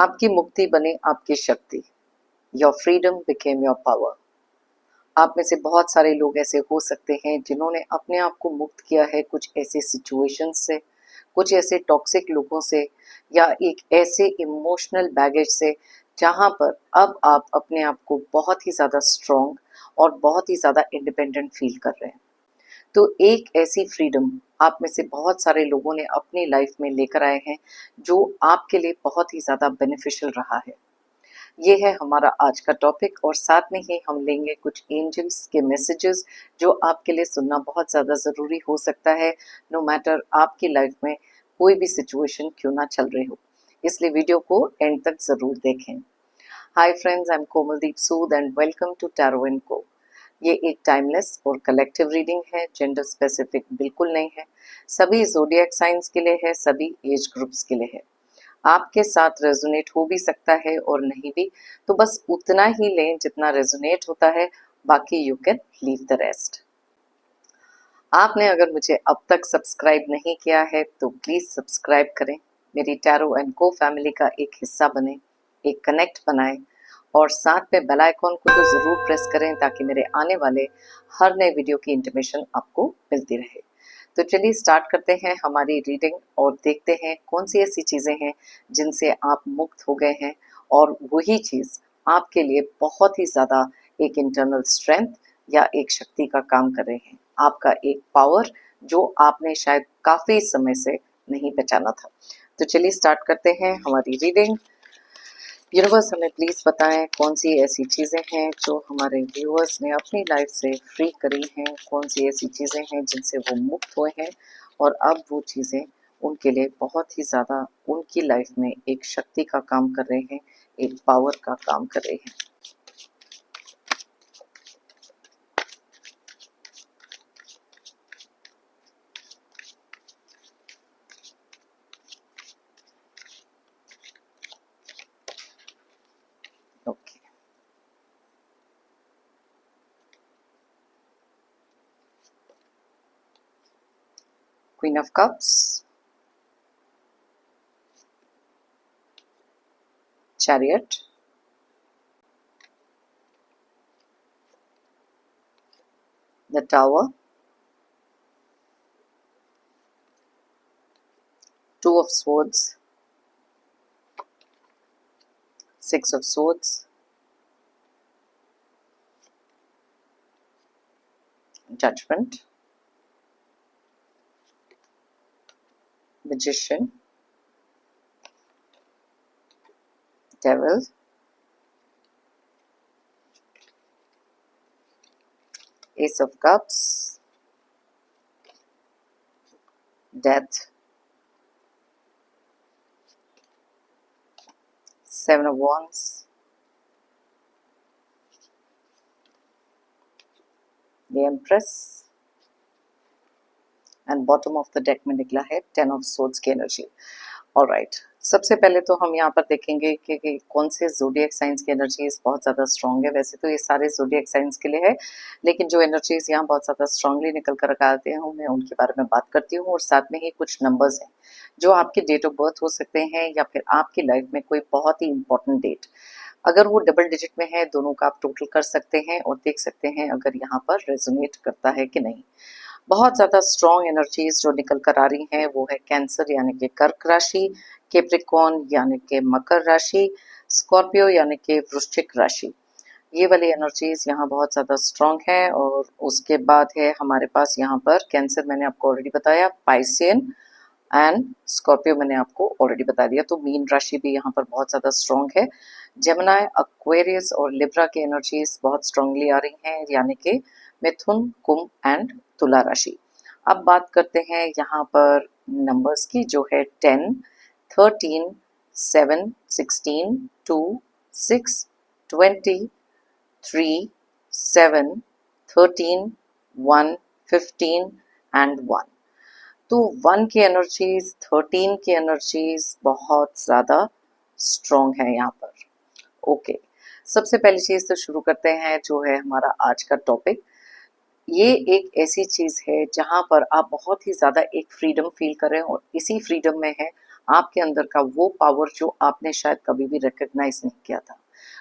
आपकी मुक्ति बने आपकी शक्ति। Your freedom became your power. आप में से बहुत सारे लोग ऐसे हो सकते हैं जिन्होंने अपने आप को मुक्त किया है कुछ ऐसे सिचुएशन से, कुछ ऐसे टॉक्सिक लोगों से, या एक ऐसे इमोशनल बैगेज से जहां पर अब आप अपने आप को बहुत ही ज़्यादा स्ट्रॉन्ग और बहुत ही ज़्यादा इंडिपेंडेंट फील कर रहे हैं। तो एक ऐसी फ्रीडम आप में से बहुत सारे लोगों ने अपनी लाइफ में लेकर आए हैं जो आपके लिए बहुत ही ज़्यादा बेनिफिशियल रहा है। ये है हमारा आज का टॉपिक और साथ में ही हम लेंगे कुछ एंजल्स के मैसेजेस जो आपके लिए सुनना बहुत ज़्यादा ज़रूरी हो सकता है, नो मैटर आपकी लाइफ में कोई भी सिचुएशन क्यों ना चल रही हो। इसलिए वीडियो को एंड तक ज़रूर देखें। Hi friends, I am Komaldeep Sood and welcome to tarot and co. ये एक टाइमलेस और कलेक्टिव रीडिंग है, जेंडर स्पेसिफिक बिल्कुल नहीं है। सभी ज़ोडिएक साइंस के लिए है, सभी एज ग्रुप्स के लिए है। आपके साथ रेजोनेट हो भी सकता है और नहीं भी, तो बस उतना ही लें जितना रेजोनेट होता है, बाकी you can leave the rest. आपने अगर मुझे अब तक सब्सक्राइब नहीं किया है तो प्लीज़ सब्सक्राइब करें, मेरी टैरो एंड को फैमिली का एक हिस्सा बने, एक कनेक्ट बनाएं और साथ में बेल आइकॉन को तो ज़रूर प्रेस करें ताकि मेरे आने वाले हर नए वीडियो की इंटीमेशन आपको मिलती रहे। तो चलिए स्टार्ट करते हैं हमारी रीडिंग और देखते हैं कौन सी ऐसी चीज़ें हैं जिनसे आप मुक्त हो गए हैं और वही चीज़ आपके लिए बहुत ही ज़्यादा एक इंटरनल स्ट्रेंथ या एक शक्ति का काम कर रहे हैं, आपका एक पावर जो आपने शायद काफ़ी समय से नहीं पहचाना था। तो चलिए स्टार्ट करते हैं हमारी रीडिंग। यूनिवर्स हमें प्लीज़ बताएं कौन सी ऐसी चीज़ें हैं जो हमारे व्यूअर्स ने अपनी लाइफ से फ्री करी हैं, कौन सी ऐसी चीज़ें हैं जिनसे वो मुक्त हुए हैं और अब वो चीज़ें उनके लिए बहुत ही ज़्यादा उनकी लाइफ में एक शक्ति का काम कर रहे हैं, एक पावर का काम कर रहे हैं। Okay, queen of cups, chariot, the tower, two of swords, six of swords, judgment, magician, devil, ace of cups, death, seven of wands, the empress and bottom of the deck में निकला है ten of swords की energy. Alright, सबसे पहले तो हम यहाँ पर देखेंगे कि कौन से ज़ोडिएक साइंस की एनर्जीज बहुत ज़्यादा स्ट्रॉन्ग है। वैसे तो ये सारे ज़ोडिएक साइंस के लिए है, लेकिन जो एनर्जीज यहाँ बहुत ज़्यादा स्ट्रांगली निकल कर आते हैं मैं उनके बारे में बात करती हूँ। और साथ में ही कुछ नंबर्स हैं जो आपके डेट ऑफ बर्थ हो सकते हैं या फिर आपकी लाइफ में कोई बहुत ही इंपॉर्टेंट डेट, अगर वो डबल डिजिट में है दोनों का आप टोटल कर सकते हैं और देख सकते हैं अगर यहाँ पर रेजोनेट करता है कि नहीं। बहुत ज़्यादा स्ट्रॉन्ग एनर्जीज जो निकल कर आ रही हैं वो है कैंसर यानी कि कर्क राशि, कैप्रिकॉर्न यानी कि मकर राशि, स्कॉर्पियो यानी कि वृश्चिक राशि। ये वाली एनर्जीज यहाँ बहुत ज़्यादा स्ट्रॉन्ग है। और उसके बाद है हमारे पास यहाँ पर कैंसर, मैंने आपको ऑलरेडी बताया, पाइसियन एंड स्कॉर्पियो मैंने आपको ऑलरेडी बता दिया। तो मीन राशि भी यहाँ पर बहुत ज़्यादा स्ट्रॉन्ग है। जेमिनाई, एक्वेरियस और लिब्रा की एनर्जीज बहुत स्ट्रांगली आ रही हैं, यानी कि मिथुन, कुंभ एंड तुला राशि। अब बात करते हैं यहाँ पर नंबर्स की, जो है 10, 13, 7, 16, 2, 6, 20, 3, 7, 13, 1, 15 एंड 1। तो 1 की एनर्जीज, 13 की एनर्जीज बहुत ज़्यादा स्ट्रॉन्ग है यहाँ पर। ओके, सबसे पहली चीज़ तो शुरू करते हैं जो है हमारा आज का टॉपिक। ये एक ऐसी चीज़ है जहाँ पर आप बहुत ही ज़्यादा एक फ्रीडम फील कर रहे हैं और इसी फ्रीडम में है आपके अंदर का वो पावर जो आपने शायद कभी भी रिकग्नाइज नहीं किया था।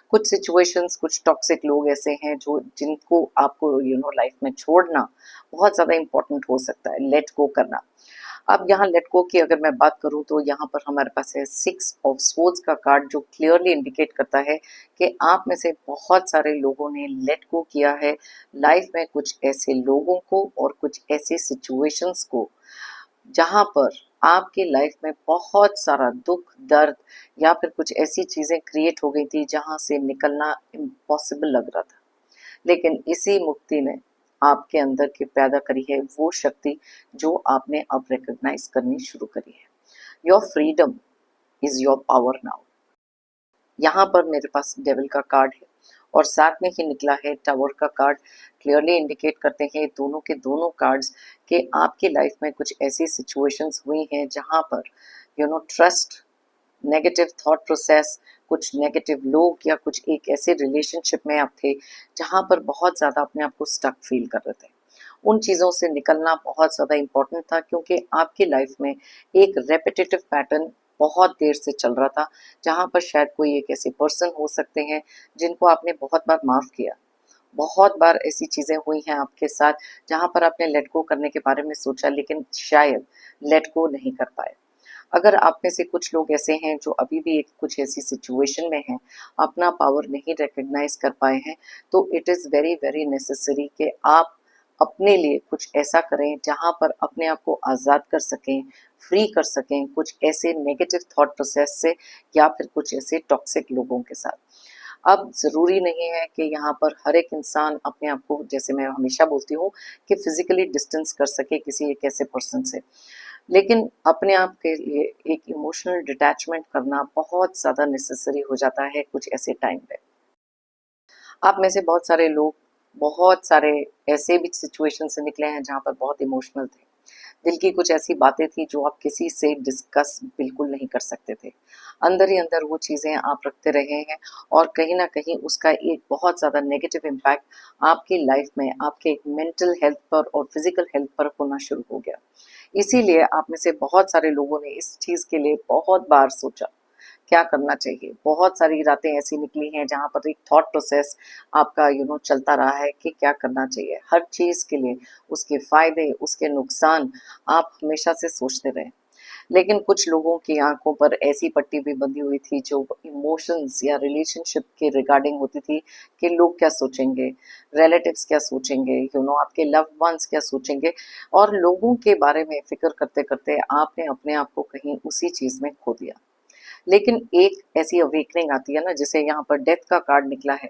कुछ सिचुएशंस, कुछ टॉक्सिक लोग ऐसे हैं जो जिनको आपको लाइफ में छोड़ना बहुत ज़्यादा इम्पोर्टेंट हो सकता है, लेट गो करना। अब यहाँ लेट गो की अगर मैं बात करूँ तो यहाँ पर हमारे पास है 6 ऑफ स्वॉर्ड्स का कार्ड, जो क्लियरली इंडिकेट करता है कि आप में से बहुत सारे लोगों ने लेट गो किया है लाइफ में कुछ ऐसे लोगों को और कुछ ऐसे सिचुएशंस को जहाँ पर आपकी लाइफ में बहुत सारा दुख, दर्द या फिर कुछ ऐसी चीज़ें क्रिएट हो गई थी जहाँ से निकलना इम्पॉसिबल लग रहा था। लेकिन इसी मुक्ति ने आपके अंदर की पैदा करी है वो शक्ति जो आपने अब रिकॉग्नाइज करनी शुरू करी है। Your freedom is your power now. यहाँ पर मेरे पास डेविल का कार्ड है और साथ में ही निकला है टावर का कार्ड। क्लियरली इंडिकेट करते हैं दोनों के दोनों कार्ड्स कि आपकी लाइफ में कुछ ऐसी सिचुएशंस हुई हैं जहाँ पर ट्रस्ट, नेगेटिव थॉट प्रोसेस, कुछ नेगेटिव लोग या कुछ एक ऐसे रिलेशनशिप में आप थे जहाँ पर बहुत ज़्यादा अपने आप को स्टक फील कर रहे थे। उन चीज़ों से निकलना बहुत ज़्यादा इम्पोर्टेंट था क्योंकि आपकी लाइफ में एक रेपिटेटिव पैटर्न बहुत देर से चल रहा था, जहाँ पर शायद कोई एक ऐसे पर्सन हो सकते हैं जिनको आपने बहुत बार माफ़ किया। बहुत बार ऐसी चीज़ें हुई हैं आपके साथ जहाँ पर आपने लेट गो करने के बारे में सोचा लेकिन शायद लेट गो नहीं कर पाए। अगर आप में से कुछ लोग ऐसे हैं जो अभी भी एक कुछ ऐसी सिचुएशन में हैं, अपना पावर नहीं रिकग्नाइज कर पाए हैं, तो it is very very necessary कि आप अपने लिए कुछ ऐसा करें जहाँ पर अपने आप को आज़ाद कर सकें, फ्री कर सकें कुछ ऐसे नेगेटिव थॉट प्रोसेस से या फिर कुछ ऐसे टॉक्सिक लोगों के साथ। अब ज़रूरी नहीं है कि यहाँ पर हर एक इंसान अपने आप को, जैसे मैं हमेशा बोलती हूँ, कि फिजिकली डिस्टेंस कर सके किसी एक ऐसे पर्सन से, लेकिन अपने आप के लिए एक इमोशनल डिटैचमेंट करना बहुत ज़्यादा नेसेसरी हो जाता है कुछ ऐसे टाइम पे। आप में से बहुत सारे लोग बहुत सारे ऐसे भी सिचुएशन से निकले हैं जहाँ पर बहुत इमोशनल थे। दिल की कुछ ऐसी बातें थी जो आप किसी से डिस्कस बिल्कुल नहीं कर सकते थे। अंदर ही अंदर वो चीज़ें आप रखते रहे हैं और कहीं न कहीं उसका एक बहुत ज़्यादा नेगेटिव इम्पैक्ट आपकी लाइफ में, आपके मेंटल हेल्थ पर और फिज़िकल हेल्थ पर होना शुरू हो गया। इसीलिए आप में से बहुत सारे लोगों ने इस चीज़ के लिए बहुत बार सोचा, क्या करना चाहिए। बहुत सारी रातें ऐसी निकली हैं जहाँ पर एक थॉट प्रोसेस आपका चलता रहा है कि क्या करना चाहिए। हर चीज़ के लिए उसके फ़ायदे, उसके नुकसान आप हमेशा से सोचते रहे। लेकिन कुछ लोगों की आँखों पर ऐसी पट्टी भी बंधी हुई थी जो इमोशंस या रिलेशनशिप के रिगार्डिंग होती थी कि लोग क्या सोचेंगे, रिलेटिव्स क्या सोचेंगे, आपके लव्ड वंस क्या सोचेंगे, और लोगों के बारे में फ़िक्र करते-करते आपने अपने आप को कहीं उसी चीज़ में खो दिया। लेकिन एक ऐसी अवेकनिंग आती है ना, जैसे यहाँ पर डेथ का कार्ड निकला है।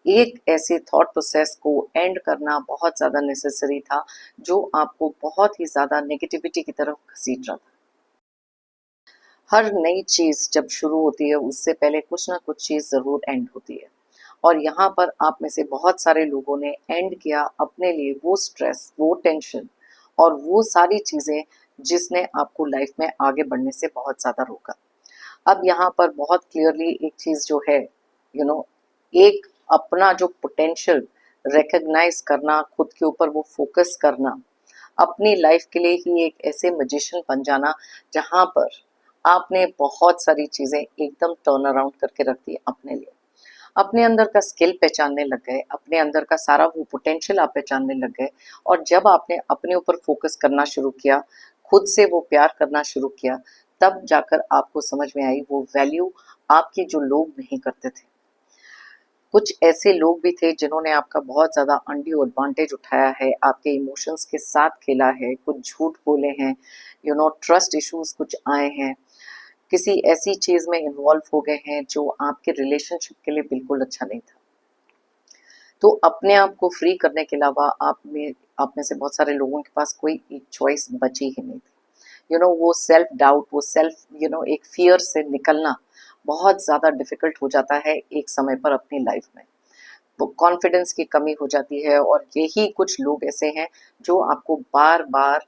एक ऐसे थॉट प्रोसेस को एंड करना बहुत ज़्यादा नेसेसरी था जो आपको बहुत ही ज़्यादा नेगेटिविटी की तरफ घसीट रहा था। हर नई चीज़ जब शुरू होती है उससे पहले कुछ ना कुछ चीज़ ज़रूर एंड होती है, और यहाँ पर आप में से बहुत सारे लोगों ने एंड किया अपने लिए वो स्ट्रेस, वो टेंशन और वो सारी चीज़ें जिसने आपको लाइफ में आगे बढ़ने से बहुत ज़्यादा रोका। अब यहाँ पर बहुत क्लियरली एक चीज़ जो है, यू नो एक अपना जो पोटेंशियल रिकग्नाइज करना, खुद के ऊपर वो फोकस करना, अपनी लाइफ के लिए ही एक ऐसे मैजिशियन बन जाना जहाँ पर आपने बहुत सारी चीज़ें एकदम टर्न अराउंड करके रख दी अपने लिए। अपने अंदर का स्किल पहचानने लग गए, अपने अंदर का सारा वो पोटेंशियल आप पहचानने लग गए, और जब आपने अपने ऊपर फोकस करना शुरू किया, खुद से वो प्यार करना शुरू किया, तब जाकर आपको समझ में आई वो वैल्यू आपकी जो लोग नहीं करते थे। कुछ ऐसे लोग भी थे जिन्होंने आपका बहुत ज़्यादा अनड्यू एडवांटेज उठाया है, आपके इमोशंस के साथ खेला है, कुछ झूठ बोले हैं, ट्रस्ट इश्यूज़ कुछ आए हैं, किसी ऐसी चीज़ में इन्वॉल्व हो गए हैं जो आपके रिलेशनशिप के लिए बिल्कुल अच्छा नहीं था। तो अपने आप को फ्री करने के अलावा आप में से बहुत सारे लोगों के पास कोई एक चॉइस बची ही नहीं थी। वो सेल्फ डाउट, वो सेल्फ एक फ़ियर से निकलना बहुत ज़्यादा डिफ़िकल्ट हो जाता है एक समय पर अपनी लाइफ़ में। वो कॉन्फिडेंस की कमी हो जाती है, और यही कुछ लोग ऐसे हैं जो आपको बार-बार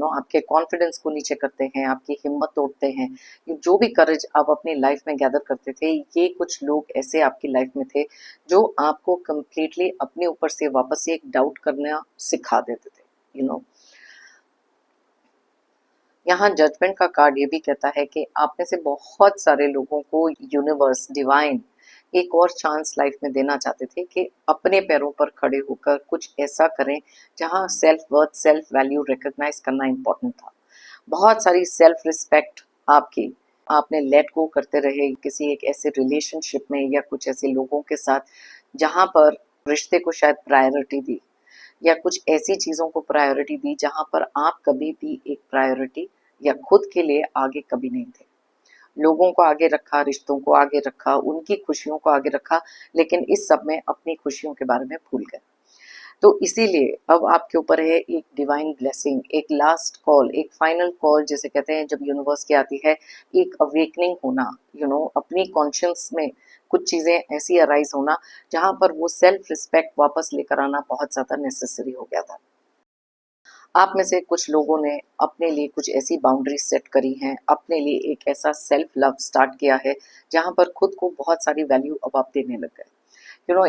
आपके कॉन्फिडेंस को नीचे करते हैं, आपकी हिम्मत तोड़ते हैं। ये जो भी करेज आप अपनी लाइफ में गैदर करते थे, ये कुछ लोग ऐसे आपकी लाइफ में थे जो आपको कंप्लीटली अपने ऊपर से वापस से एक डाउट करना सिखा देते थे। यहाँ जजमेंट का कार्ड ये भी कहता है कि आप में से बहुत सारे लोगों को यूनिवर्स डिवाइन एक और चांस लाइफ में देना चाहते थे कि अपने पैरों पर खड़े होकर कुछ ऐसा करें जहाँ self worth self value recognise करना इम्पोर्टेंट था। बहुत सारी सेल्फ रिस्पेक्ट आपकी आपने लेट गो करते रहे किसी एक ऐसे रिलेशनशिप में या कुछ ऐसे लोगों के साथ जहाँ पर रिश्ते को शायद प्रायोरिटी दी या कुछ ऐसी चीज़ों को प्रायोरिटी दी जहाँ पर आप कभी भी एक प्रायोरिटी या खुद के लिए आगे कभी नहीं थे। लोगों को आगे रखा, रिश्तों को आगे रखा, उनकी खुशियों को आगे रखा, लेकिन इस सब में अपनी खुशियों के बारे में भूल गए। तो इसीलिए अब आपके ऊपर है एक डिवाइन ब्लेसिंग, एक लास्ट कॉल, एक फाइनल कॉल जिसे कहते हैं जब यूनिवर्स की आती है, एक अवेकनिंग होना, अपनी कॉन्शियस में कुछ चीज़ें ऐसी अराइज होना जहाँ पर वो सेल्फ रिस्पेक्ट वापस लेकर आना बहुत ज़्यादा नेसेसरी हो गया था। आप में से कुछ लोगों ने अपने लिए कुछ ऐसी बाउंड्री सेट करी हैं, अपने लिए एक ऐसा सेल्फ लव स्टार्ट किया है जहाँ पर खुद को बहुत सारी वैल्यू अब आप देने लग गए।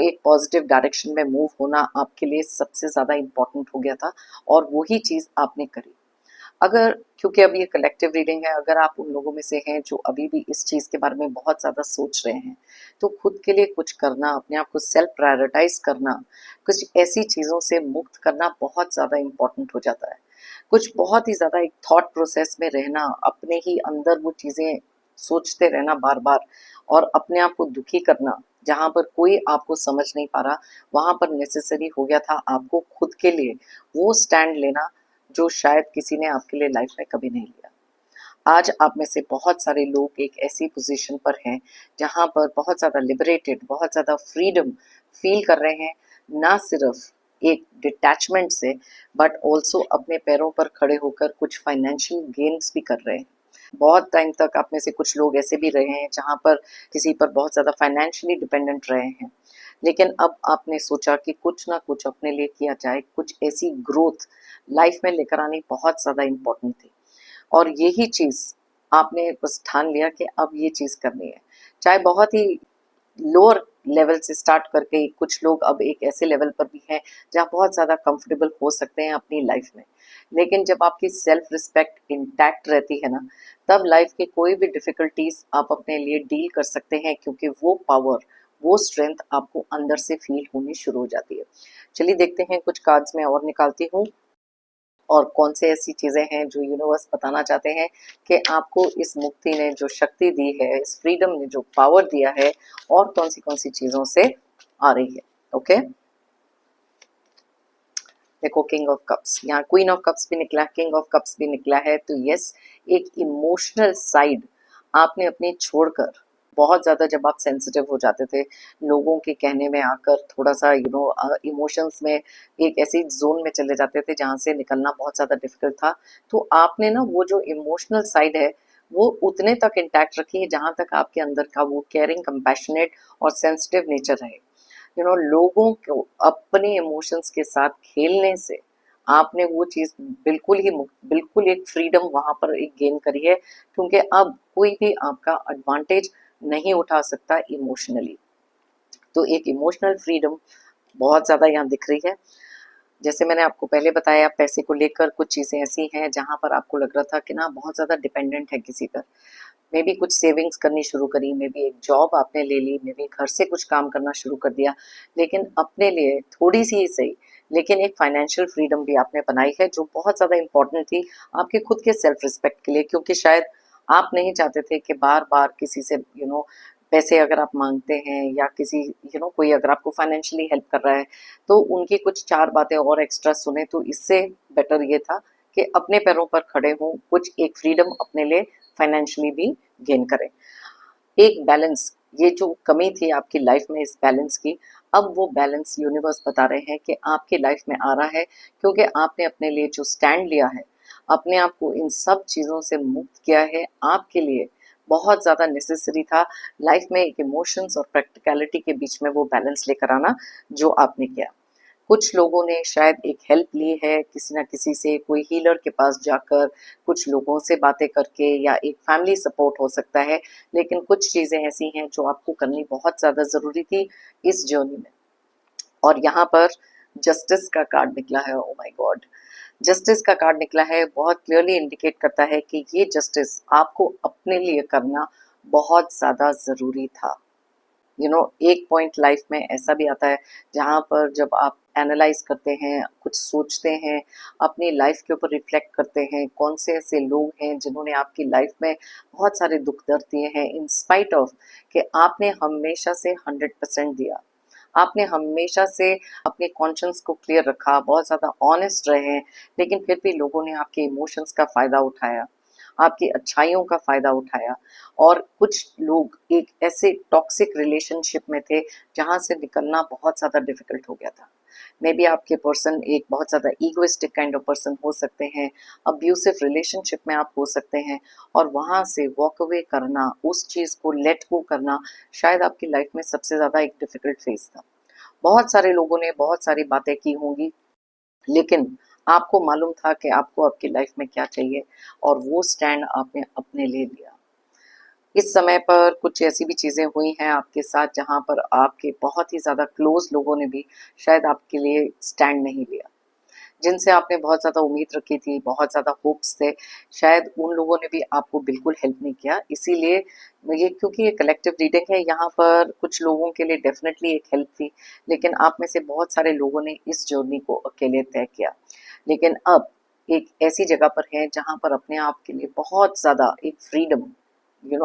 एक पॉजिटिव डायरेक्शन में मूव होना आपके लिए सबसे ज़्यादा इम्पोर्टेंट हो गया था और वही चीज़ आपने करी। अगर क्योंकि अब ये कलेक्टिव रीडिंग है, अगर आप उन लोगों में से हैं जो अभी भी इस चीज़ के बारे में बहुत ज़्यादा सोच रहे हैं, तो खुद के लिए कुछ करना, अपने आप को सेल्फ प्रायोरिटाइज करना, कुछ ऐसी चीज़ों से मुक्त करना बहुत ज़्यादा इम्पोर्टेंट हो जाता है। कुछ बहुत ही ज़्यादा एक थॉट प्रोसेस में रहना, अपने ही अंदर वो चीज़ें सोचते रहना बार बार और अपने आप को दुखी करना जहाँ पर कोई आपको समझ नहीं पा रहा, वहाँ पर नेसेसरी हो गया था आपको खुद के लिए वो स्टैंड लेना जो शायद किसी ने आपके लिए लाइफ में कभी नहीं लिया। आज आप में से बहुत सारे लोग एक ऐसी पोजीशन पर हैं जहाँ पर बहुत ज़्यादा लिबरेटेड, बहुत ज़्यादा फ्रीडम फील कर रहे हैं, ना सिर्फ एक डिटैचमेंट से बट ऑल्सो अपने पैरों पर खड़े होकर कुछ फाइनेंशियल गेन्स भी कर रहे हैं। बहुत टाइम तक आप में से कुछ लोग ऐसे भी रहे हैं जहाँ पर किसी पर बहुत ज़्यादा फाइनेंशियली डिपेंडेंट रहे हैं, लेकिन अब आपने सोचा कि कुछ ना कुछ अपने लिए किया जाए, कुछ ऐसी ग्रोथ लाइफ में लेकर आनी बहुत ज़्यादा इम्पोर्टेंट थी और यही चीज़ आपने बस ठान लिया कि अब ये चीज़ करनी है। चाहे बहुत ही लोअर लेवल से स्टार्ट करके कुछ लोग अब एक ऐसे लेवल पर भी हैं जहाँ बहुत ज़्यादा कंफर्टेबल हो सकते हैं अपनी लाइफ में, लेकिन जब आपकी सेल्फ रिस्पेक्ट इंटैक्ट रहती है ना, तब लाइफ की कोई भी डिफ़िकल्टीज़ आप अपने लिए डील कर सकते हैं क्योंकि वो पावर, वो स्ट्रेंथ आपको अंदर से फ़ील होनी शुरू हो जाती है। चलिए देखते हैं कुछ कार्ड्स मैं और निकालती हूँ और कौन से ऐसी चीज़ें हैं जो यूनिवर्स बताना चाहते हैं कि आपको इस मुक्ति ने जो शक्ति दी है, इस फ्रीडम ने जो पावर दिया है और कौन सी चीज़ों से आ रही है। ओके, देखो किंग ऑफ कप्स, यहाँ क्वीन ऑफ कप्स भी निकला, किंग ऑफ कप्स भी निकला है। तो यस, एक इमोशनल साइड आपने अपनी छोड़कर, बहुत ज़्यादा जब आप सेंसिटिव हो जाते थे लोगों के कहने में आकर, थोड़ा सा इमोशंस में एक ऐसी जोन में चले जाते थे जहाँ से निकलना बहुत ज़्यादा डिफिकल्ट था, तो आपने ना वो जो इमोशनल साइड है वो उतने तक इंटैक्ट रखी है जहाँ तक आपके अंदर का वो केयरिंग, कंपैशनेट और सेंसिटिव नेचर रहे। लोगों को अपने इमोशंस के साथ खेलने से आपने वो चीज़ बिल्कुल एक फ्रीडम वहाँ पर एक गेन करी है, क्योंकि अब कोई भी आपका एडवांटेज नहीं उठा सकता इमोशनली। तो एक इमोशनल फ्रीडम बहुत ज़्यादा यहाँ दिख रही है। जैसे मैंने आपको पहले बताया, पैसे को लेकर कुछ चीज़ें ऐसी हैं जहाँ पर आपको लग रहा था कि ना बहुत ज़्यादा डिपेंडेंट है किसी पर। मे बी कुछ सेविंग्स करनी शुरू करी, मे बी एक जॉब आपने ले ली, मे बी घर से कुछ काम करना शुरू कर दिया, लेकिन अपने लिए थोड़ी सी ही सही, लेकिन एक फाइनेंशियल फ्रीडम भी आपने बनाई है जो बहुत ज़्यादा इम्पोर्टेंट थी आपके खुद के सेल्फ रिस्पेक्ट के लिए, क्योंकि शायद आप नहीं चाहते थे कि बार बार किसी से पैसे अगर आप मांगते हैं या किसी कोई अगर आपको फाइनेंशियली हेल्प कर रहा है तो उनकी कुछ चार बातें और एक्स्ट्रा सुने। तो इससे बेटर ये था कि अपने पैरों पर खड़े हों, कुछ एक फ्रीडम अपने लिए फाइनेंशियली भी गेन करें। एक बैलेंस, ये जो कमी थी आपकी लाइफ में इस बैलेंस की, अब वो बैलेंस यूनिवर्स बता रहे हैं कि आपकी लाइफ में आ रहा है, क्योंकि आपने अपने लिए जो स्टैंड लिया है, अपने आप को इन सब चीज़ों से मुक्त किया है, आपके लिए बहुत ज़्यादा नेसेसरी था लाइफ में एक इमोशंस और प्रैक्टिकलिटी के बीच में वो बैलेंस लेकर आना जो आपने किया। कुछ लोगों ने शायद एक हेल्प ली है किसी ना किसी से, कोई हीलर के पास जाकर, कुछ लोगों से बातें करके, या एक फैमिली सपोर्ट हो सकता है, लेकिन कुछ चीज़ें ऐसी हैं जो आपको करनी बहुत ज़्यादा ज़रूरी थी इस जर्नी में। और यहाँ पर जस्टिस का कार्ड निकला है। ओ माय गॉड, जस्टिस का कार्ड निकला है, बहुत क्लियरली इंडिकेट करता है कि ये जस्टिस आपको अपने लिए करना बहुत ज़्यादा ज़रूरी था। एक पॉइंट लाइफ में ऐसा भी आता है जहाँ पर जब आप एनालाइज करते हैं, कुछ सोचते हैं, अपनी लाइफ के ऊपर रिफ्लेक्ट करते हैं, कौन से ऐसे लोग हैं जिन्होंने आपकी लाइफ में बहुत सारे दुख दर्द दिए हैं, इन स्पाइट ऑफ कि आपने हमेशा से 100% दिया, आपने हमेशा से अपने कॉन्शियंस को क्लियर रखा, बहुत ज़्यादा ऑनेस्ट रहे, लेकिन फिर भी लोगों ने आपके इमोशंस का फ़ायदा उठाया, आपकी अच्छाइयों का फ़ायदा उठाया। और कुछ लोग एक ऐसे टॉक्सिक रिलेशनशिप में थे जहाँ से निकलना बहुत ज़्यादा डिफ़िकल्ट हो गया था। मे बी आपके पर्सन एक बहुत ज़्यादा ईगोइस्टिक काइंड ऑफ पर्सन हो सकते हैं, अब्यूसिव रिलेशनशिप में आप हो सकते हैं, और वहाँ से वॉक अवे करना, उस चीज़ को लेट गो करना शायद आपकी लाइफ में सबसे ज़्यादा एक डिफ़िकल्ट फ़ेज़ था। बहुत सारे लोगों ने बहुत सारी बातें की होंगी, लेकिन आपको मालूम था कि आपको आपकी लाइफ में क्या चाहिए, और वो स्टैंड आपने अपने लिए लिया। इस समय पर कुछ ऐसी भी चीज़ें हुई हैं आपके साथ जहाँ पर आपके बहुत ही ज़्यादा क्लोज़ लोगों ने भी शायद आपके लिए स्टैंड नहीं लिया। जिनसे आपने बहुत ज़्यादा उम्मीद रखी थी, बहुत ज़्यादा होप्स थे, शायद उन लोगों ने भी आपको बिल्कुल हेल्प नहीं किया। इसीलिए ये, क्योंकि ये कलेक्टिव रीडिंग है, यहाँ पर कुछ लोगों के लिए डेफ़िनेटली एक हेल्प थी, लेकिन आप में से बहुत सारे लोगों ने इस जर्नी को अकेले तय किया। लेकिन अब एक ऐसी जगह पर हैं जहाँ पर अपने आप के लिए बहुत ज़्यादा एक फ्रीडम,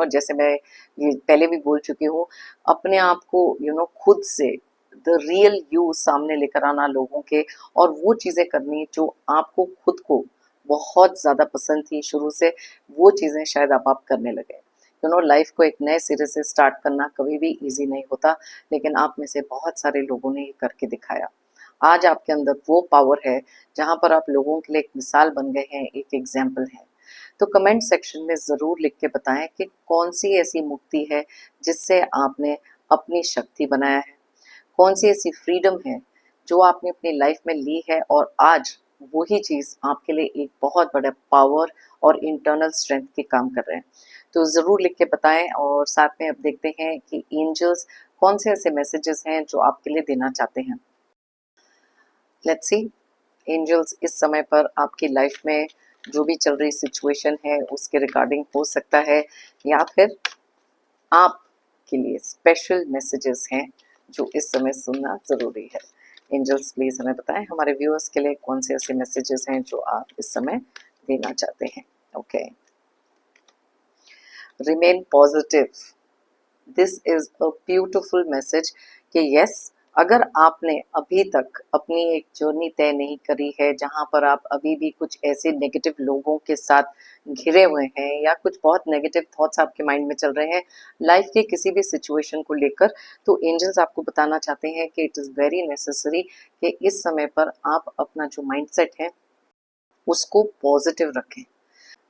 जैसे मैं ये पहले भी बोल चुकी हूँ, अपने आप को खुद से द रियल यू सामने लेकर आना लोगों के, और वो चीज़ें करनी जो आपको खुद को बहुत ज़्यादा पसंद थी शुरू से, वो चीज़ें शायद अब आप करने लगे। लाइफ को एक नए सिरे से स्टार्ट करना कभी भी ईजी नहीं होता, लेकिन आप में से बहुत सारे लोगों ने ये करके दिखाया। आज आपके अंदर वो पावर है जहाँ पर आप लोगों के लिए एक मिसाल बन गए हैं, एक एग्जाम्पल है। तो कमेंट सेक्शन में ज़रूर लिख के बताएं कि कौन सी ऐसी मुक्ति है जिससे आपने अपनी शक्ति बनाया है, कौन सी ऐसी फ्रीडम है जो आपने अपनी लाइफ में ली है, और आज वही चीज़ आपके लिए एक बहुत बड़ा पावर और इंटरनल स्ट्रेंथ के काम कर रहे हैं। तो ज़रूर लिख के बताएं, और साथ में अब देखते हैं कि एंजल्स कौन से ऐसे मैसेजेस हैं जो आपके लिए देना चाहते हैं। लेट्स सी, एंजल्स इस समय पर आपकी लाइफ में जो भी चल रही सिचुएशन है उसके रिगार्डिंग हो सकता है, या फिर आपके लिए स्पेशल मैसेजेस हैं जो इस समय सुनना ज़रूरी है। एंजल्स प्लीज़ हमें बताएं हमारे व्यूअर्स के लिए कौन से ऐसे मैसेजेस हैं जो आप इस समय देना चाहते हैं। Okay, remain positive, this is a beautiful message कि यस, अगर आपने अभी तक अपनी एक जर्नी तय नहीं करी है जहां पर आप अभी भी कुछ ऐसे नेगेटिव लोगों के साथ घिरे हुए हैं, या कुछ बहुत नेगेटिव थॉट्स आपके माइंड में चल रहे हैं लाइफ के किसी भी सिचुएशन को लेकर, तो एंजल्स आपको बताना चाहते हैं कि इट इज़ वेरी नेसेसरी कि इस समय पर आप अपना जो माइंडसेट है उसको पॉजिटिव रखें।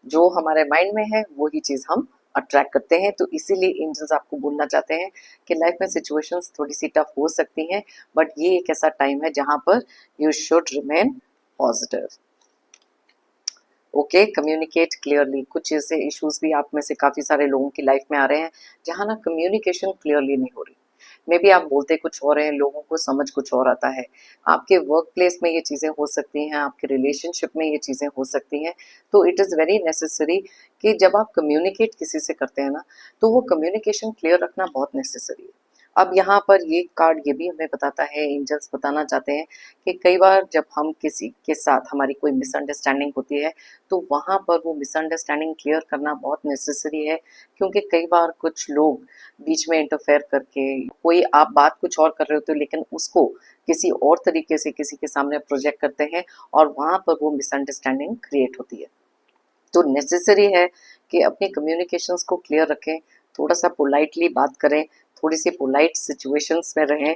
जो हमारे माइंड में है वही चीज़ हम अट्रैक्ट करते हैं। तो इसीलिए एंजल्स आपको बोलना चाहते हैं कि लाइफ में सिचुएशंस थोड़ी सी टफ हो सकती हैं, बट ये एक ऐसा टाइम है जहां पर you should remain positive. Okay, communicate clearly. कुछ ऐसे इश्यूज भी आप में से काफ़ी सारे लोगों की लाइफ में आ रहे हैं जहाँ ना कम्युनिकेशन क्लियरली नहीं हो रही। मे बी आप बोलते कुछ और हैं, लोगों को समझ कुछ और आता है। आपके वर्क प्लेस में ये चीज़ें हो सकती हैं, आपके रिलेशनशिप में ये चीज़ें हो सकती हैं। तो इट इज़ वेरी नेसेसरी कि जब आप कम्युनिकेट किसी से करते हैं ना, तो वो कम्युनिकेशन क्लियर रखना बहुत नेसेसरी है। अब यहाँ पर ये कार्ड ये भी हमें बताता है, एंजल्स बताना चाहते हैं कि कई बार जब हम किसी के साथ हमारी कोई मिसअंडरस्टैंडिंग होती है, तो वहाँ पर वो मिसअंडरस्टैंडिंग क्लियर करना बहुत नेसेसरी है, क्योंकि कई बार कुछ लोग बीच में इंटरफेयर करके, कोई आप बात कुछ और कर रहे होते हो लेकिन उसको किसी और तरीके से किसी के सामने प्रोजेक्ट करते हैं, और वहाँ पर वो मिसअंडरस्टैंडिंग क्रिएट होती है। तो नेसेसरी है कि अपने कम्युनिकेशंस को क्लियर रखें, थोड़ा सा पोलाइटली बात करें, थोड़ी सी पोलाइट सिचुएशंस में रहें,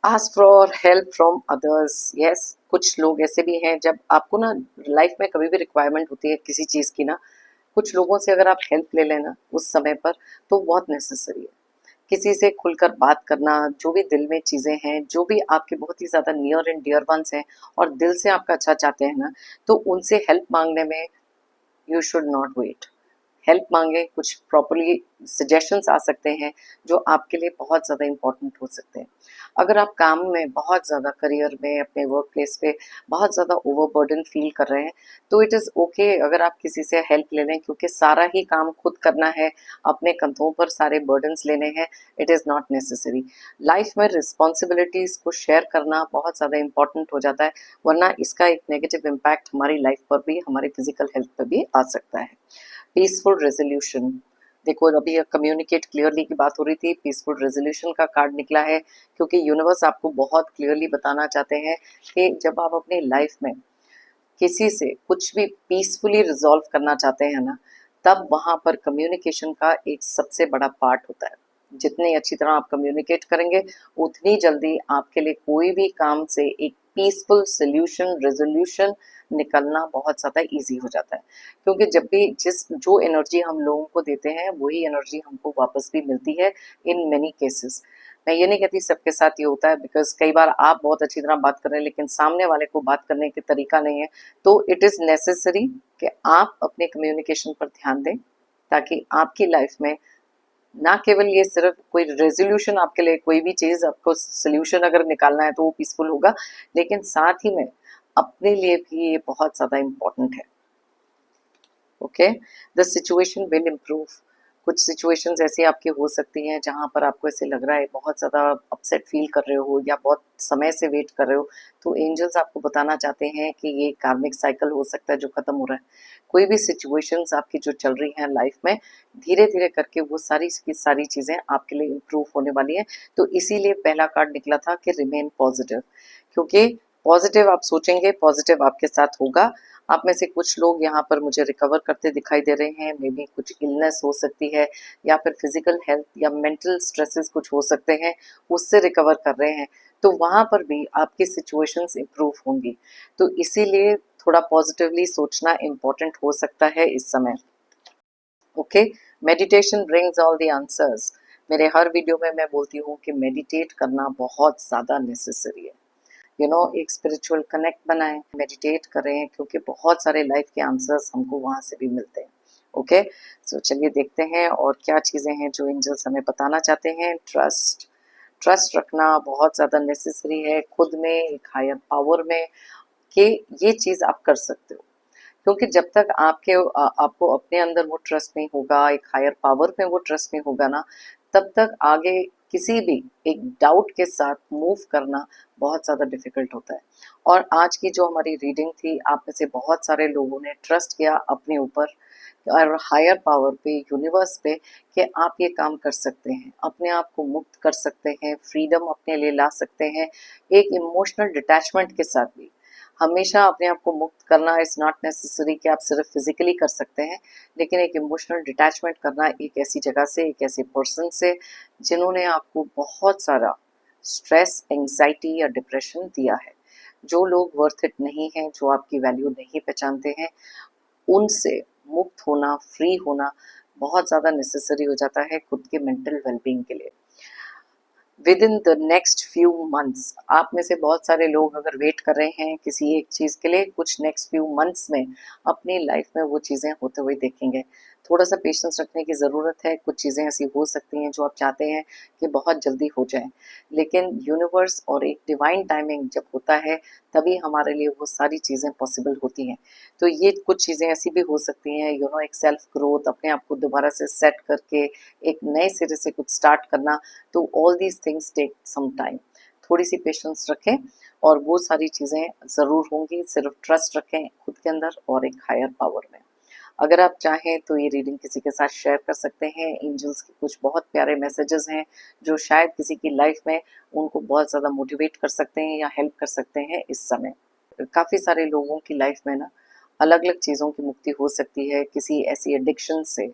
ask for help from others. Yes, कुछ लोग ऐसे भी हैं, जब आपको ना लाइफ में कभी भी रिक्वायरमेंट होती है किसी चीज़ की ना, कुछ लोगों से अगर आप हेल्प ले लेना उस समय पर, तो बहुत नेसेसरी है। किसी से खुलकर बात करना, जो भी दिल में चीज़ें हैं, जो भी आपके बहुत ही ज़्यादा नियर एंड डियर वंस हैं और दिल से आपका अच्छा चाहते हैं ना, तो उनसे हेल्प मांगने में you should not wait. Help मांगे, कुछ प्रॉपरली सजेशंस आ सकते हैं जो आपके लिए बहुत ज़्यादा इम्पोर्टेंट हो सकते हैं। अगर आप काम में बहुत ज़्यादा, करियर में, अपने वर्क प्लेस पे बहुत ज़्यादा ओवरबर्डन फील कर रहे हैं, तो इट इज़ ओके अगर आप किसी से हेल्प ले लें, क्योंकि सारा ही काम खुद करना है, अपने कंधों पर सारे बर्डन्स लेने हैं, it is not necessary. Life में रिस्पॉन्सिबिलिटीज़ को शेयर करना बहुत ज़्यादा इंपॉर्टेंट हो जाता है, वरना इसका एक नेगेटिव इम्पैक्ट हमारी लाइफ पर भी, हमारे फिजिकल हेल्थ पर भी आ सकता है। पीसफुल रेजोल्यूशन, देखो अभी कम्युनिकेट क्लियरली की बात हो रही थी, पीसफुल रेजोल्यूशन का कार्ड निकला है, क्योंकि यूनिवर्स आपको बहुत क्लियरली बताना चाहते हैं कि जब आप अपनी लाइफ में किसी से कुछ भी पीसफुली रिजॉल्व करना चाहते हैं ना, तब वहां पर कम्युनिकेशन का एक सबसे बड़ा पार्ट होता है। जितनी अच्छी तरह आप कम्युनिकेट करेंगे, उतनी जल्दी आपके लिए कोई भी काम से एक पीसफुल सोल्यूशन, रेजोल्यूशन निकलना बहुत ज़्यादा इजी हो जाता है। क्योंकि जब भी जो एनर्जी हम लोगों को देते हैं, वही एनर्जी हमको वापस भी मिलती है इन मेनी केसेस। मैं ये नहीं कहती सबके साथ ये होता है, बिकॉज कई बार आप बहुत अच्छी तरह बात कर रहे हैं लेकिन सामने वाले को बात करने का तरीका नहीं है, तो इट इज़ नेसेसरी कि आप अपने कम्युनिकेशन पर ध्यान दें, ताकि आपकी लाइफ में ना केवल ये सिर्फ कोई रेजोल्यूशन, आपके लिए कोई भी चीज़, आपको सोल्यूशन अगर निकालना है तो वो पीसफुल होगा, लेकिन साथ ही में अपने लिए भी ये बहुत ज़्यादा इम्पोर्टेंट है। Okay, the situation will improve. कुछ सिचुएशंस ऐसी आपकी हो सकती हैं जहाँ पर आपको ऐसे लग रहा है, बहुत ज़्यादा अपसेट फील कर रहे हो या बहुत समय से वेट कर रहे हो, तो एंजल्स आपको बताना चाहते हैं कि ये कार्मिक साइकिल हो सकता है जो ख़त्म हो रहा है। कोई भी सिचुएशंस आपकी जो चल रही हैं लाइफ में, धीरे धीरे करके वो सारी की सारी चीज़ें आपके लिए इम्प्रूव होने वाली हैं। तो इसीलिए पहला कार्ड निकला था कि रिमेन पॉजिटिव, क्योंकि पॉजिटिव आप सोचेंगे, पॉजिटिव आपके साथ होगा। आप में से कुछ लोग यहाँ पर मुझे रिकवर करते दिखाई दे रहे हैं, मे बी कुछ इलनेस हो सकती है, या फिर फिजिकल हेल्थ या मेंटल स्ट्रेसेस कुछ हो सकते हैं, उससे रिकवर कर रहे हैं, तो वहाँ पर भी आपकी सिचुएशंस इम्प्रूव होंगी। तो इसीलिए थोड़ा पॉजिटिवली सोचना इम्पोर्टेंट हो सकता है इस समय। Okay, meditation brings all the answers. मेरे हर वीडियो में मैं बोलती हूँ कि मेडिटेट करना बहुत ज़्यादा नेसेसरी है। एक स्पिरिचुअल कनेक्ट बनाएं, मेडिटेट करें, क्योंकि बहुत सारे लाइफ के आंसर्स हमको वहाँ से भी मिलते हैं। ओके, सो चलिए देखते हैं और क्या चीज़ें हैं जो एंजल्स हमें बताना चाहते हैं। ट्रस्ट, ट्रस्ट रखना बहुत ज़्यादा नेसेसरी है खुद में, एक हायर पावर में, कि ये चीज़ आप कर सकते हो। क्योंकि जब तक आपको अपने अंदर वो ट्रस्ट नहीं होगा, एक हायर पावर में वो ट्रस्ट नहीं होगा ना, तब तक आगे किसी भी एक डाउट के साथ मूव करना बहुत ज़्यादा डिफिकल्ट होता है। और आज की जो हमारी रीडिंग थी, आप में से बहुत सारे लोगों ने ट्रस्ट किया अपने ऊपर और हायर पावर पे, यूनिवर्स पे, कि आप ये काम कर सकते हैं, अपने आप को मुक्त कर सकते हैं, फ्रीडम अपने लिए ला सकते हैं, एक इमोशनल डिटैचमेंट के साथ भी। हमेशा अपने आप को मुक्त करना इज़ नॉट नेसेसरी कि आप सिर्फ फिजिकली कर सकते हैं, लेकिन एक इमोशनल डिटैचमेंट करना एक ऐसी जगह से, एक ऐसे पर्सन से जिन्होंने आपको बहुत सारा स्ट्रेस, एंग्जाइटी या डिप्रेशन दिया है। जो लोग वर्थ इट नहीं हैं, जो आपकी वैल्यू नहीं पहचानते हैं, उनसे मुक्त होना, फ्री होना बहुत ज़्यादा नेसेसरी हो जाता है खुद के मेंटल वेलबींग के लिए। With in the next few months, आप में से बहुत सारे लोग अगर वेट कर रहे हैं किसी एक चीज़ के लिए, कुछ नेक्स्ट फ्यू मंथ्स में अपनी लाइफ में वो चीज़ें होते हुए देखेंगे। थोड़ा सा पेशेंस रखने की ज़रूरत है, कुछ चीज़ें ऐसी हो सकती हैं जो आप चाहते हैं कि बहुत जल्दी हो जाएं, लेकिन यूनिवर्स और एक डिवाइन टाइमिंग जब होता है, तभी हमारे लिए वो सारी चीज़ें पॉसिबल होती हैं। तो ये कुछ चीज़ें ऐसी भी हो सकती हैं, एक सेल्फ ग्रोथ, अपने आप को दोबारा से सेट करके एक नए सिरे से कुछ स्टार्ट करना। तो all these things take some time. थोड़ी सी पेशेंस रखें और वो सारी चीज़ें ज़रूर होंगी, सिर्फ ट्रस्ट रखें खुद के अंदर और एक हायर पावर में। अगर आप चाहें तो ये रीडिंग किसी के साथ शेयर कर सकते हैं। एंजल्स के कुछ बहुत प्यारे मैसेजेस हैं जो शायद किसी की लाइफ में उनको बहुत ज़्यादा मोटिवेट कर सकते हैं या हेल्प कर सकते हैं इस समय। काफ़ी सारे लोगों की लाइफ में ना अलग अलग चीज़ों की मुक्ति हो सकती है, किसी ऐसी एडिक्शन से,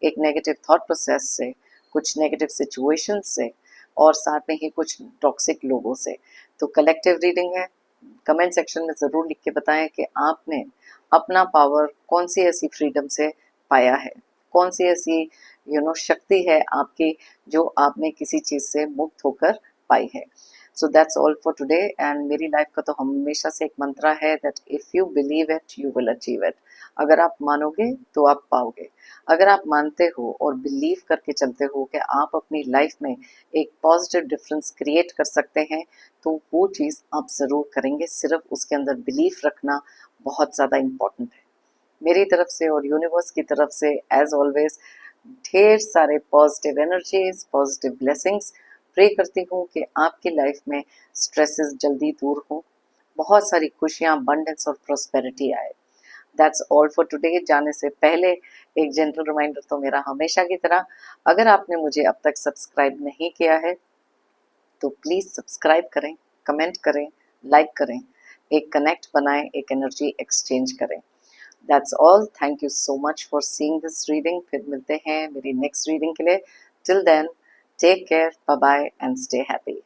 एक नेगेटिव थॉट प्रोसेस से, कुछ नेगेटिव सिचुएशन से, और साथ में ही कुछ टॉक्सिक लोगों से। तो कलेक्टिव रीडिंग है। कमेंट सेक्शन में ज़रूर लिख के बताएं कि आपने अपना पावर कौन सी ऐसी फ्रीडम से पाया है, कौन सी ऐसी शक्ति है आपकी जो आपने किसी चीज़ से मुक्त होकर पाई है। So that's all for today. And मेरी लाइफ का तो हमेशा से एक मंत्रा है that if you believe it you will achieve it. अगर आप मानोगे तो आप पाओगे। अगर आप मानते हो और बिलीव करके चलते हो कि आप अपनी लाइफ में एक पॉजिटिव डिफरेंस क्रिएट कर सकते हैं, तो वो चीज़ आप ज़रूर करेंगे। सिर्फ उसके अंदर बिलीफ रखना बहुत ज़्यादा इम्पॉर्टेंट है। मेरी तरफ से और यूनिवर्स की तरफ से एज ऑलवेज ढेर सारे positive energies, positive blessings. Pray करती हूँ कि आपकी लाइफ में स्ट्रेसेस जल्दी दूर हों, बहुत सारी खुशियाँ, अबंडेंस और प्रॉस्पेरिटी आए। That's all for today. जाने से पहले एक जेंटल रिमाइंडर तो मेरा हमेशा की तरह, अगर आपने मुझे अब तक सब्सक्राइब नहीं किया है तो प्लीज़ सब्सक्राइब करें, कमेंट करें, लाइक करें, एक कनेक्ट बनाएं, एक एनर्जी एक्सचेंज करें। That's all. Thank you so much for seeing this reading. फिर मिलते हैं मेरी नेक्स्ट रीडिंग के लिए। Till then take care, bye bye and stay happy.